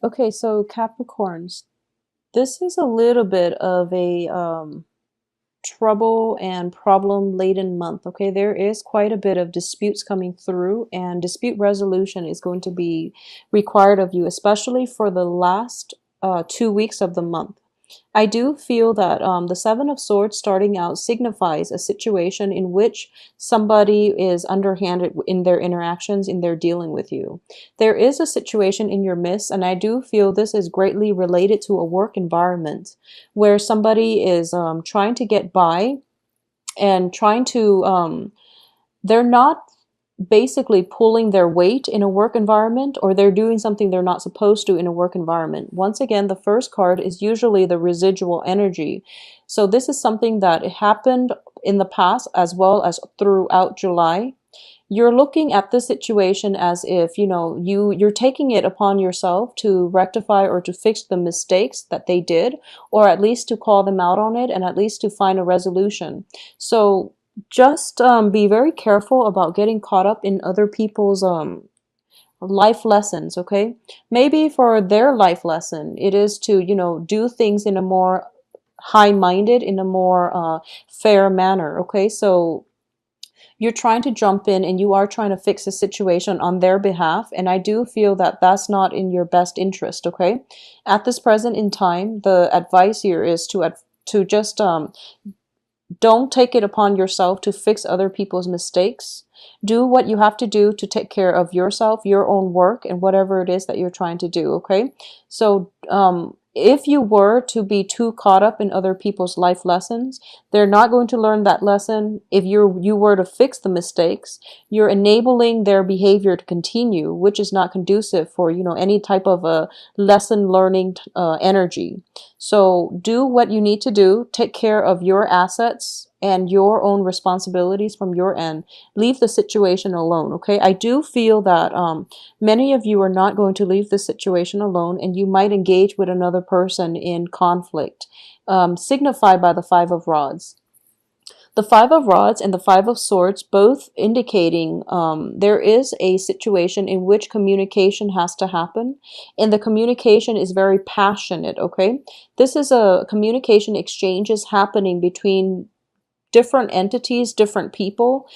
Okay, so Capricorns, this is a little bit of a trouble and problem laden month. Okay, there is quite a bit of disputes coming through, and dispute resolution is going to be required of you, especially for the last 2 weeks of the month. I do feel that the Seven of Swords starting out signifies a situation in which somebody is underhanded in their interactions, in their dealing with you. There is a situation in your midst, and I do feel this is greatly related to a work environment where somebody is trying to get by and trying to, they're not basically pulling their weight in a work environment, or they're doing something they're not supposed to in a work environment. Once again, the first card is usually the residual energy. So this is something that happened in the past as well as throughout July. You're looking at this situation as if, you're taking it upon yourself to rectify or to fix the mistakes that they did, or at least to call them out on it, and at least to find a resolution. So just be very careful about getting caught up in other people's life lessons. Okay, maybe for their life lesson it is to do things in a more high-minded, in a more fair manner. Okay, so you're trying to jump in and you are trying to fix a situation on their behalf, and I do feel that that's not in your best interest. Okay, at this present in time, the advice here is to just don't take it upon yourself to fix other people's mistakes. Do what you have to do to take care of yourself, your own work, and whatever it is that you're trying to do. Okay, so if you were to be too caught up in other people's life lessons, they're not going to learn that lesson. If you were to fix the mistakes, you're enabling their behavior to continue, which is not conducive for any type of a lesson learning energy. So do what you need to do. Take care of your assets and your own responsibilities from your end. Leave the situation alone. Okay, I do feel that many of you are not going to leave the situation alone, and you might engage with another person in conflict, signified by the Five of Rods. The Five of Rods and the Five of Swords both indicating there is a situation in which communication has to happen, and the communication is very passionate. Okay, this is a communication exchanges happening between different entities, different people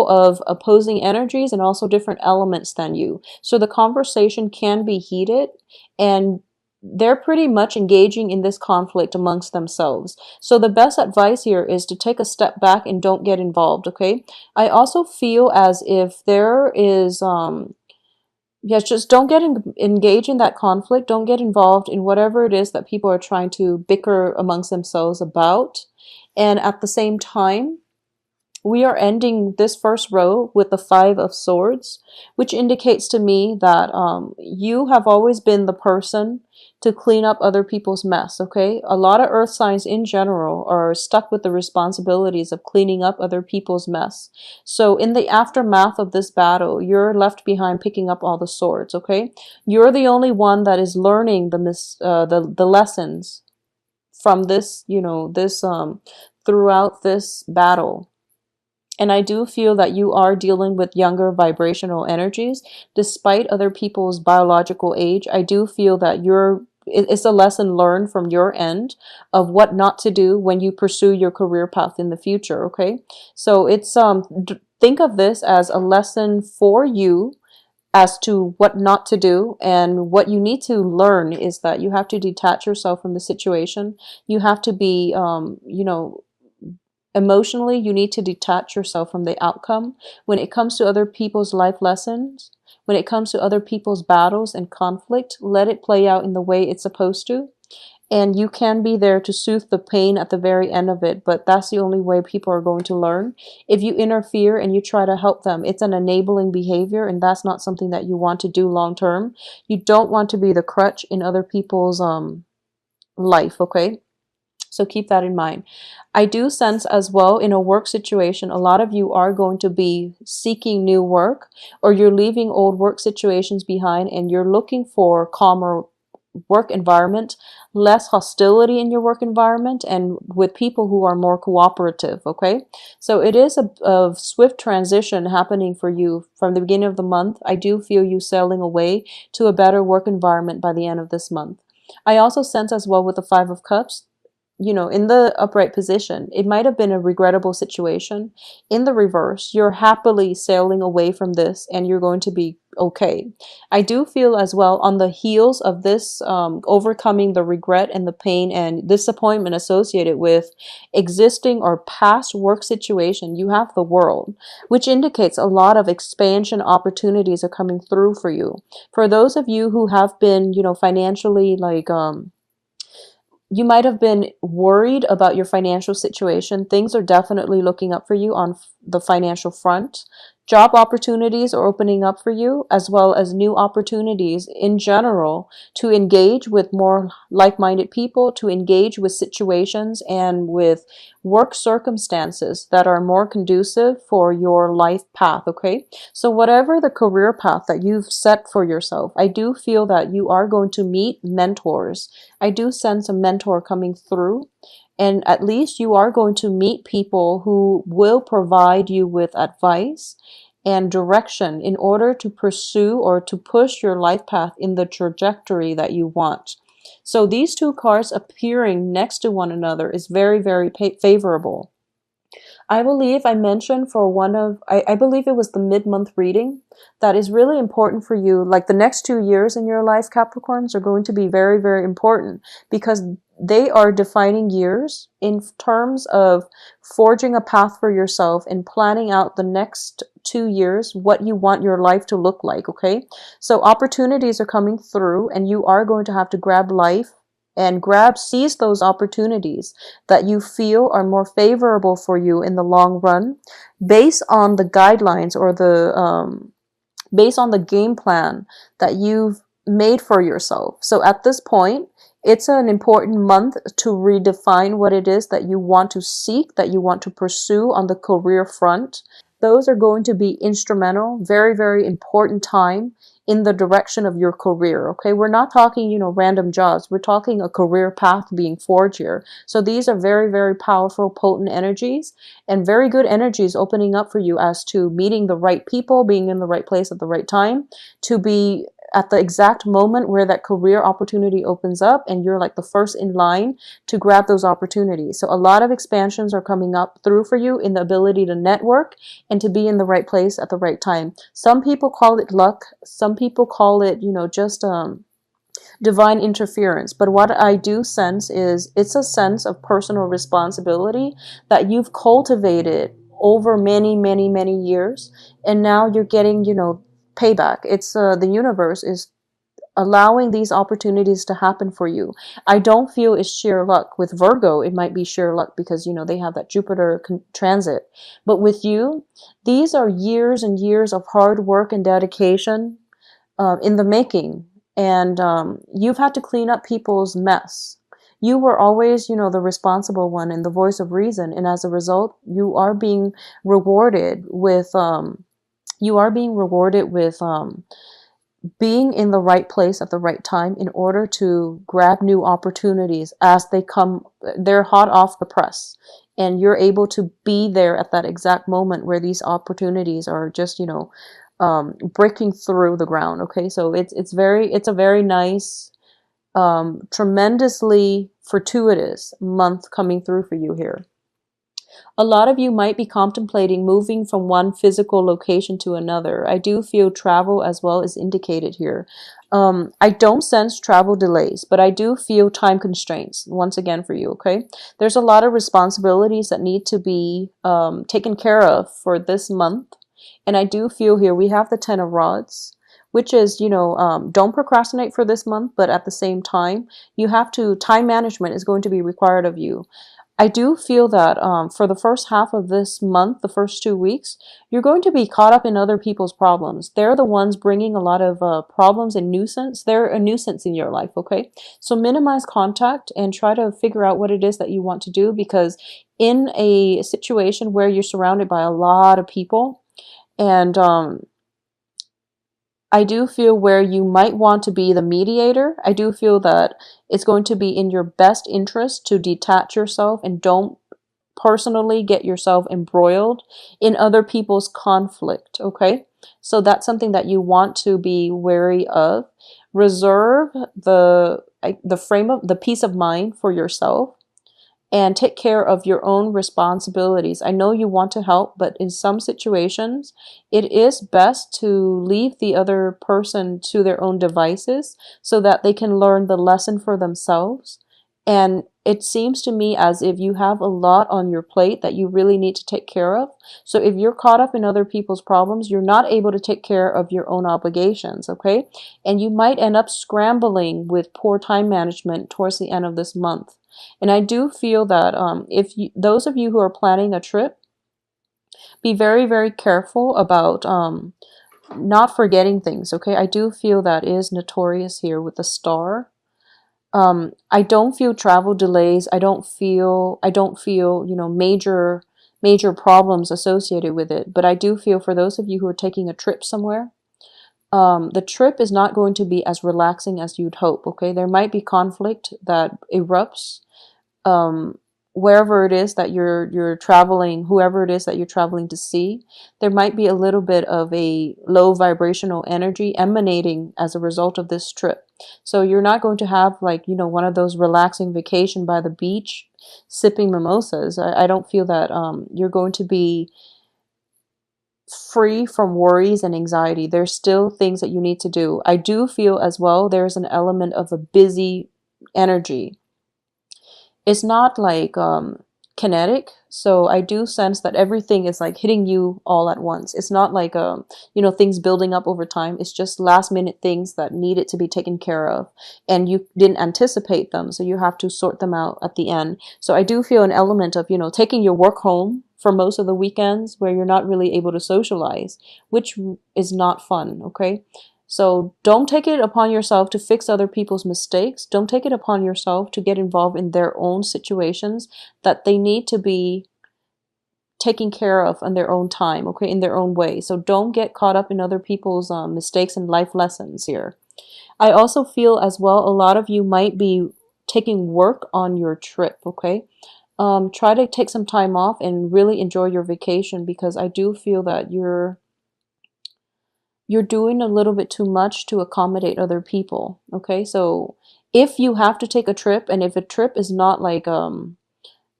of opposing energies, and also different elements than you. So the conversation can be heated, and they're pretty much engaging in this conflict amongst themselves. So the best advice here is to take a step back and don't get involved. Okay, I also feel as if there is yes, just don't engage in that conflict. Don't get involved in whatever it is that people are trying to bicker amongst themselves about. And at the same time, we are ending this first row with the Five of Swords, which indicates to me that you have always been the person to clean up other people's mess. Okay, a lot of earth signs in general are stuck with the responsibilities of cleaning up other people's mess. So in the aftermath of this battle, you're left behind picking up all the swords. Okay, you're the only one that is learning the lessons from this, throughout this battle. And I do feel that you are dealing with younger vibrational energies. Despite other people's biological age, I do feel that it's a lesson learned from your end of what not to do when you pursue your career path in the future. Okay, so it's think of this as a lesson for you as to what not to do. And what you need to learn is that you have to detach yourself from the situation. You have to be emotionally, you need to detach yourself from the outcome. When it comes to other people's life lessons, when it comes to other people's battles and conflict, let it play out in the way it's supposed to. And you can be there to soothe the pain at the very end of it, but that's the only way people are going to learn. If you interfere and you try to help them, it's an enabling behavior, and that's not something that you want to do long term. You don't want to be the crutch in other people's life. Okay, so keep that in mind. I do sense as well, in a work situation, a lot of you are going to be seeking new work, or you're leaving old work situations behind and you're looking for calmer work environment, less hostility in your work environment, and with people who are more cooperative. Okay, so it is a swift transition happening for you from the beginning of the month. I do feel you sailing away to a better work environment by the end of this month. I also sense as well with the Five of Cups, in the upright position, it might have been a regrettable situation. In the reverse, you're happily sailing away from this and you're going to be okay. I do feel as well on the heels of this, overcoming the regret and the pain and disappointment associated with existing or past work situation, you have the World, which indicates a lot of expansion opportunities are coming through for you. For those of you who have been, financially like, you might have been worried about your financial situation. Things are definitely looking up for you on the financial front. Job opportunities are opening up for you, as well as new opportunities in general to engage with more like-minded people, to engage with situations and with work circumstances that are more conducive for your life path, okay? So whatever the career path that you've set for yourself, I do feel that you are going to meet mentors. I do sense a mentor coming through, and at least you are going to meet people who will provide you with advice and direction in order to pursue or to push your life path in the trajectory that you want. So these two cards appearing next to one another is very, very favorable. I believe I mentioned for I believe it was the mid-month reading that is really important for you. Like the next 2 years in your life, Capricorns, are going to be very, very important because they are defining years in terms of forging a path for yourself and planning out the next 2 years, what you want your life to look like. Okay. So opportunities are coming through and you are going to have to grab life and seize those opportunities that you feel are more favorable for you in the long run based on the guidelines or based on the game plan that you've made for yourself. So at this point, it's an important month to redefine what it is that you want to seek, that you want to pursue on the career front. Those are going to be instrumental, very, very important time in the direction of your career. Okay, we're not talking, random jobs. We're talking a career path being forged here. So these are very, very powerful, potent energies and very good energies opening up for you as to meeting the right people, being in the right place at the right time, to be at the exact moment where that career opportunity opens up and you're like the first in line to grab those opportunities. So a lot of expansions are coming up through for you in the ability to network and to be in the right place at the right time. Some people call it luck. Some people call it, just divine interference. But what I do sense is it's a sense of personal responsibility that you've cultivated over many, many, many years. And now you're getting, payback. It's the universe is allowing these opportunities to happen for you. I don't feel it's sheer luck. With Virgo, it might be sheer luck because, they have that Jupiter transit. But with you, these are years and years of hard work and dedication in the making. And you've had to clean up people's mess. You were always, the responsible one and the voice of reason. And as a result, you are being rewarded with being in the right place at the right time in order to grab new opportunities as they come. They're hot off the press, and you're able to be there at that exact moment where these opportunities are just, breaking through the ground. Okay, so it's a very nice, tremendously fortuitous month coming through for you here. A lot of you might be contemplating moving from one physical location to another. I do feel travel as well is indicated here. I don't sense travel delays, but I do feel time constraints once again for you, okay? There's a lot of responsibilities that need to be taken care of for this month. And I do feel here we have the Ten of Rods, which is, don't procrastinate for this month, but at the same time, time management is going to be required of you. I do feel that for the first half of this month, the first 2 weeks, you're going to be caught up in other people's problems. They're the ones bringing a lot of problems and nuisance. They're a nuisance in your life, okay? So minimize contact and try to figure out what it is that you want to do, because in a situation where you're surrounded by a lot of people and I do feel where you might want to be the mediator. I do feel that it's going to be in your best interest to detach yourself and don't personally get yourself embroiled in other people's conflict, okay? So that's something that you want to be wary of. Reserve the frame of the peace of mind for yourself and take care of your own responsibilities. I know you want to help, but in some situations, it is best to leave the other person to their own devices so that they can learn the lesson for themselves. And it seems to me as if you have a lot on your plate that you really need to take care of. So if you're caught up in other people's problems, you're not able to take care of your own obligations, okay? And you might end up scrambling with poor time management towards the end of this month. And I do feel that if you, those of you who are planning a trip, be very, very careful about not forgetting things, okay? I do feel that is notorious here with the star. I don't feel travel delays. I don't feel, major problems associated with it. But I do feel for those of you who are taking a trip somewhere, the trip is not going to be as relaxing as you'd hope, okay? There might be conflict that erupts um, wherever it is that you're traveling, whoever it is that you're traveling to see, there might be a little bit of a low vibrational energy emanating as a result of this trip. So you're not going to have like, one of those relaxing vacation by the beach sipping mimosas. I don't feel that you're going to be free from worries and anxiety. There's still things that you need to do. I do feel as well there's an element of a busy energy. It's not like kinetic, so I do sense that everything is like hitting you all at once. It's not like things building up over time. It's just last minute things that needed to be taken care of and you didn't anticipate them, so you have to sort them out at the end. So I do feel an element of taking your work home for most of the weekends where you're not really able to socialize, which is not fun, okay? So don't take it upon yourself to fix other people's mistakes. Don't take it upon yourself to get involved in their own situations that they need to be taken care of in their own time, okay, in their own way. So don't get caught up in other people's mistakes and life lessons here. I also feel as well, a lot of you might be taking work on your trip, okay? Try to take some time off and really enjoy your vacation because I do feel that you're doing a little bit too much to accommodate other people. Okay, so if you have to take a trip, and if a trip is not like a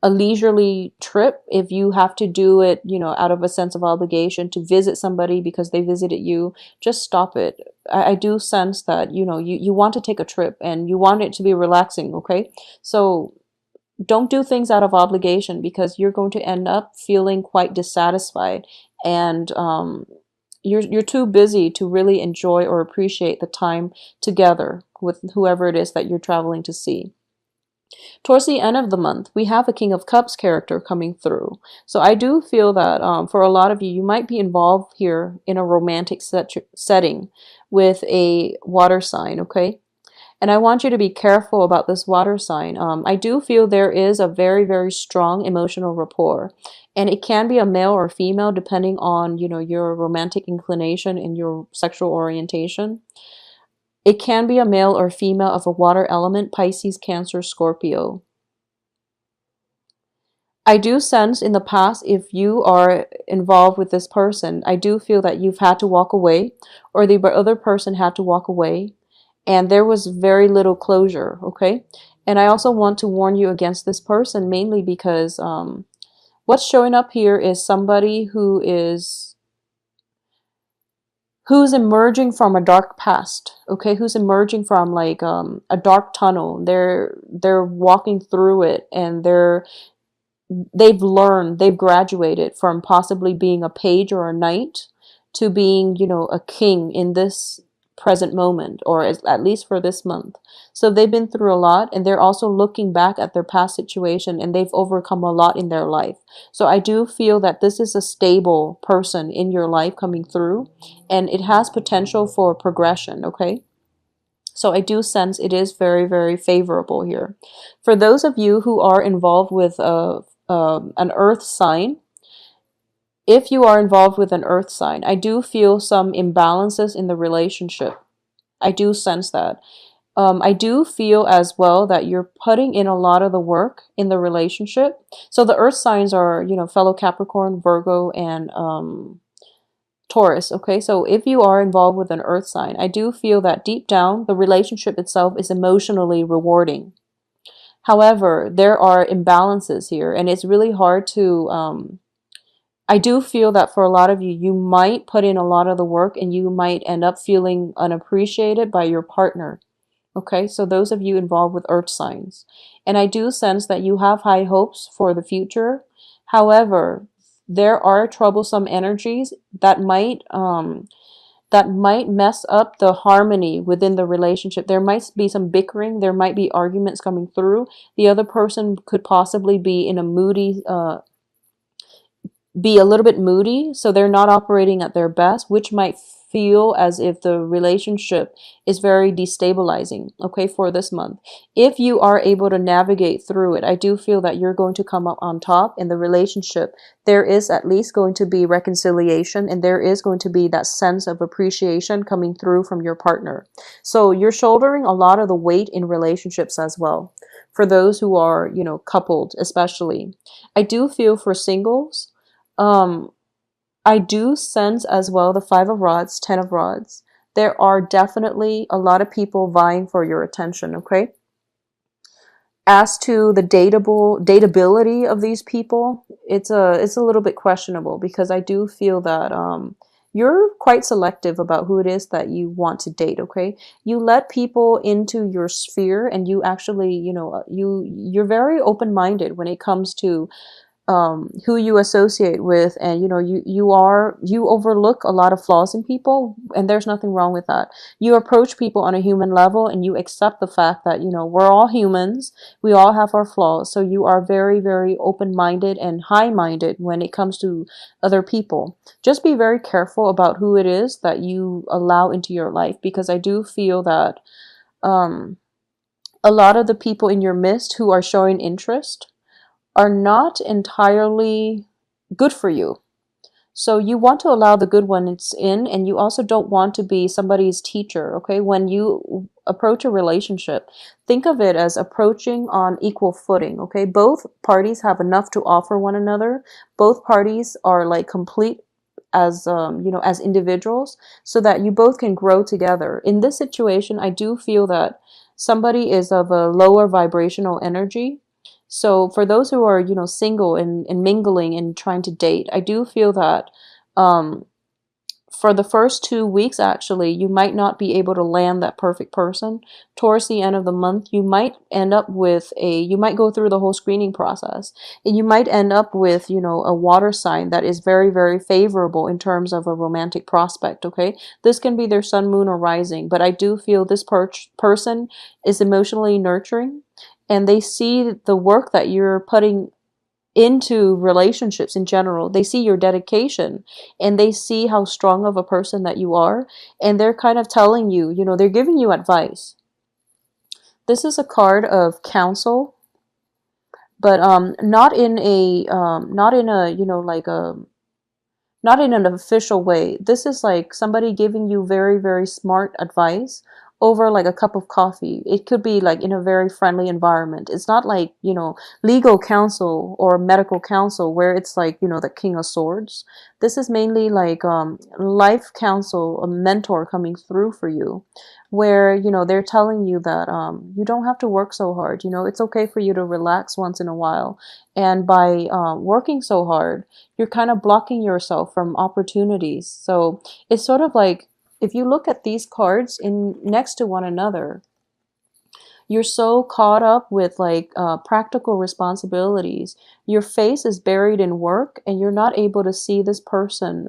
leisurely trip, if you have to do it, out of a sense of obligation to visit somebody because they visited you, just stop it. I do sense that you want to take a trip and you want it to be relaxing. Okay, so don't do things out of obligation because you're going to end up feeling quite dissatisfied and you're too busy to really enjoy or appreciate the time together with whoever it is that you're traveling to see. Towards the end of the month, we have a King of Cups character coming through. So I do feel that for a lot of you, you might be involved here in a romantic setting with a water sign, okay? And I want you to be careful about this water sign. I do feel there is a very, very strong emotional rapport. And it can be a male or female depending on, your romantic inclination and your sexual orientation. It can be a male or female of a water element, Pisces, Cancer, Scorpio. I do sense in the past, if you are involved with this person, I do feel that you've had to walk away or the other person had to walk away and there was very little closure, okay? And I also want to warn you against this person mainly because what's showing up here is somebody who's emerging from a dark past, okay? Who's emerging from like a dark tunnel. They're walking through it and they've graduated from possibly being a page or a knight to being, a king in this present moment, or at least for this month. So they've been through a lot and they're also looking back at their past situation and they've overcome a lot in their life. So I do feel that this is a stable person in your life coming through and it has potential for progression, okay? So I do sense it is very, very favorable here. For those of you who are involved with an earth sign, If you are involved with an earth sign, I do feel some imbalances in the relationship. I do sense that. I do feel as well that you're putting in a lot of the work in the relationship. So the earth signs are, fellow Capricorn, Virgo, and Taurus. Okay, so if you are involved with an earth sign, I do feel that deep down, the relationship itself is emotionally rewarding. However, there are imbalances here, and it's really hard to. I do feel that for a lot of you, you might put in a lot of the work and you might end up feeling unappreciated by your partner. Okay, so those of you involved with earth signs. And I do sense that you have high hopes for the future. However, there are troublesome energies that might mess up the harmony within the relationship. There might be some bickering, there might be arguments coming through. The other person could possibly be in a moody be a little bit moody, so they're not operating at their best, which might feel as if the relationship is very destabilizing, okay, for this month. If you are able to navigate through it, I do feel that you're going to come up on top in the relationship. There is at least going to be reconciliation, and there is going to be that sense of appreciation coming through from your partner. So you're shouldering a lot of the weight in relationships as well. For those who are, coupled, especially. I do feel for singles, um, I do sense as well the Five of Rods, Ten of Rods. There are definitely a lot of people vying for your attention, okay? As to the dateability of these people, it's a little bit questionable because I do feel that you're quite selective about who it is that you want to date, okay? You let people into your sphere and you actually, you're very open-minded when it comes to who you associate with, and you overlook a lot of flaws in people, and there's nothing wrong with that. You approach people on a human level and you accept the fact that we're all humans, we all have our flaws, so you are very, very open-minded and high-minded when it comes to other people. Just be very careful about who it is that you allow into your life, because I do feel that um, a lot of the people in your midst who are showing interest are not entirely good for you. So you want to allow the good ones in, and you also don't want to be somebody's teacher, okay? When you approach a relationship, think of it as approaching on equal footing, okay? Both parties have enough to offer one another. Both parties are like complete as as individuals, so that you both can grow together. In this situation, I do feel that somebody is of a lower vibrational energy. So for those who are, single and mingling and trying to date, I do feel that um, for the first 2 weeks, actually, you might not be able to land that perfect person. Towards the end of the month, you might end up with you might go through the whole screening process, and you might end up with, a water sign that is very, very favorable in terms of a romantic prospect, okay? This can be their sun, moon, or rising, but I do feel this person is emotionally nurturing, and they see the work that you're putting into relationships in general. They see your dedication, and they see how strong of a person that you are, and they're kind of telling you, they're giving you advice. This is a card of counsel, but not in a, like a not in an official way. This is like somebody giving you very, very smart advice over like a cup of coffee. It could be like in a very friendly environment. It's not like, legal counsel or medical counsel where it's like, the King of Swords. This is mainly like life counsel, a mentor coming through for you, where, they're telling you that you don't have to work so hard. It's okay for you to relax once in a while. And by working so hard, you're kind of blocking yourself from opportunities. So it's sort of like, if you look at these cards in next to one another, you're so caught up with like practical responsibilities. Your face is buried in work, and you're not able to see this person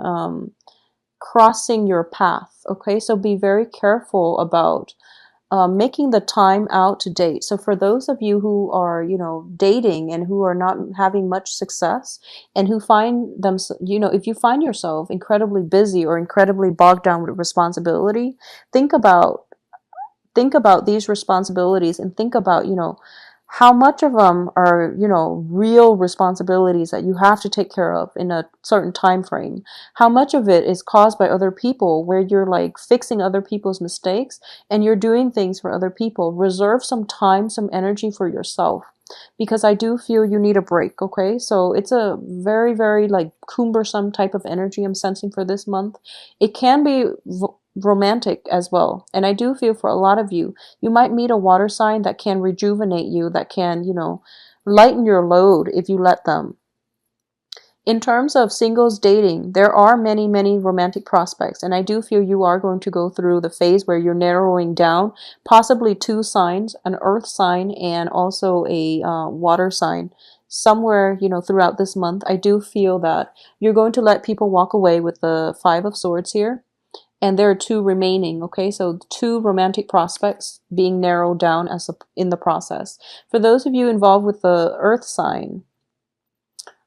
crossing your path. Okay, so be very careful about making the time out to date. So for those of you who are, dating and who are not having much success, and who find them, if you find yourself incredibly busy or incredibly bogged down with responsibility, think about these responsibilities, and think about, how much of them are, you know, real responsibilities that you have to take care of in a certain time frame? How much of it is caused by other people, where you're like fixing other people's mistakes and you're doing things for other people? Reserve some time, some energy for yourself, because I do feel you need a break, okay? So it's a very, very like cumbersome type of energy I'm sensing for this month. It can be romantic as well. And I do feel for a lot of you, you might meet a water sign that can rejuvenate you, that can, you know, lighten your load if you let them. In terms of singles dating, there are many, many romantic prospects, and I do feel you are going to go through the phase where you're narrowing down possibly two signs, an earth sign and also a water sign. Somewhere, you know, throughout this month, I do feel that you're going to let people walk away with the Five of Swords here. And there are two remaining, okay? So two romantic prospects being narrowed down as in the process. For those of you involved with the earth sign,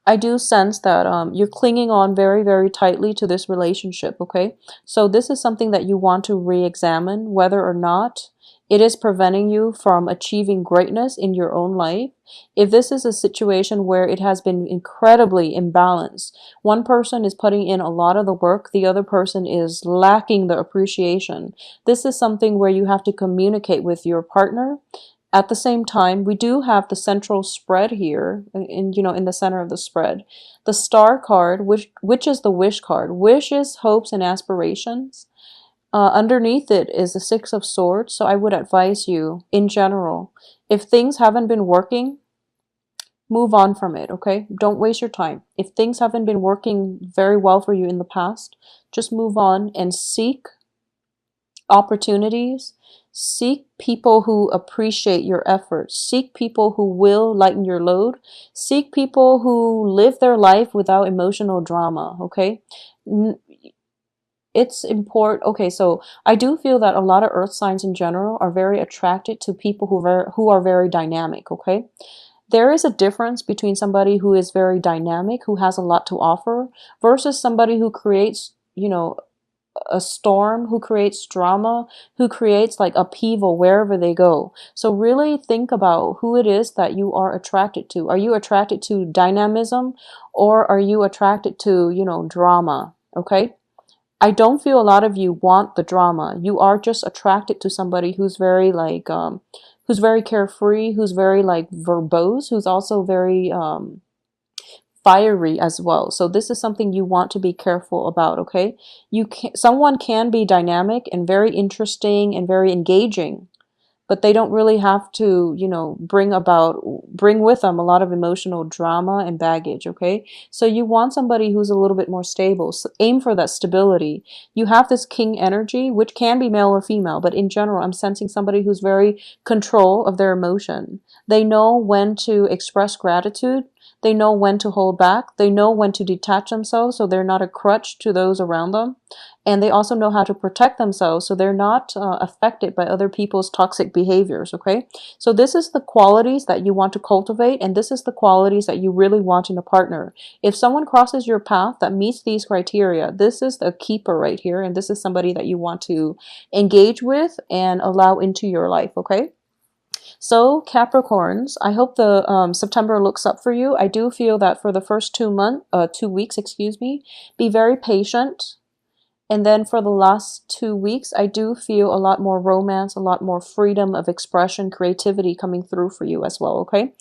I do sense that you're clinging on very, very tightly to this relationship, okay? So this is something that you want to re-examine whether or not it is preventing you from achieving greatness in your own life. If this is a situation where it has been incredibly imbalanced, one person is putting in a lot of the work, the other person is lacking the appreciation. This is something where you have to communicate with your partner. At the same time, we do have the central spread here, in, you know, in the center of the spread. The star card, which is the wish card. Wishes, hopes, and aspirations. Underneath it is the Six of Swords. So I would advise you, in general, if things haven't been working, move on from it, okay? Don't waste your time. If things haven't been working very well for you in the past, just move on and seek opportunities. Seek people who appreciate your efforts. Seek people who will lighten your load. Seek people who live their life without emotional drama, okay? It's important. Okay, so I do feel that a lot of earth signs in general are very attracted to people who are very dynamic, okay? There is a difference between somebody who is very dynamic, who has a lot to offer, versus somebody who creates, you know, a storm, who creates drama, who creates like upheaval wherever they go. So really think about who it is that you are attracted to. Are you attracted to dynamism, or are you attracted to, you know, drama? Okay? I don't feel a lot of you want the drama. You are just attracted to somebody who's very like who's very carefree, who's very like verbose, who's also very fiery as well. So this is something you want to be careful about, okay? Someone can be dynamic and very interesting and very engaging, but they don't really have to, you know, bring with them a lot of emotional drama and baggage, okay? So you want somebody who's a little bit more stable. So aim for that stability. You have this king energy, which can be male or female, but in general, I'm sensing somebody who's very control of their emotion. They know when to express gratitude. They know when to hold back. They know when to detach themselves so they're not a crutch to those around them. And they also know how to protect themselves so they're not affected by other people's toxic behaviors, okay? So this is the qualities that you want to cultivate, and this is the qualities that you really want in a partner. If someone crosses your path that meets these criteria, this is the keeper right here, and this is somebody that you want to engage with and allow into your life, okay? So Capricorns, I hope the September looks up for you. I do feel that for the first 2 weeks, excuse me, be very patient. And then for the last 2 weeks, I do feel a lot more romance, a lot more freedom of expression, creativity coming through for you as well, okay?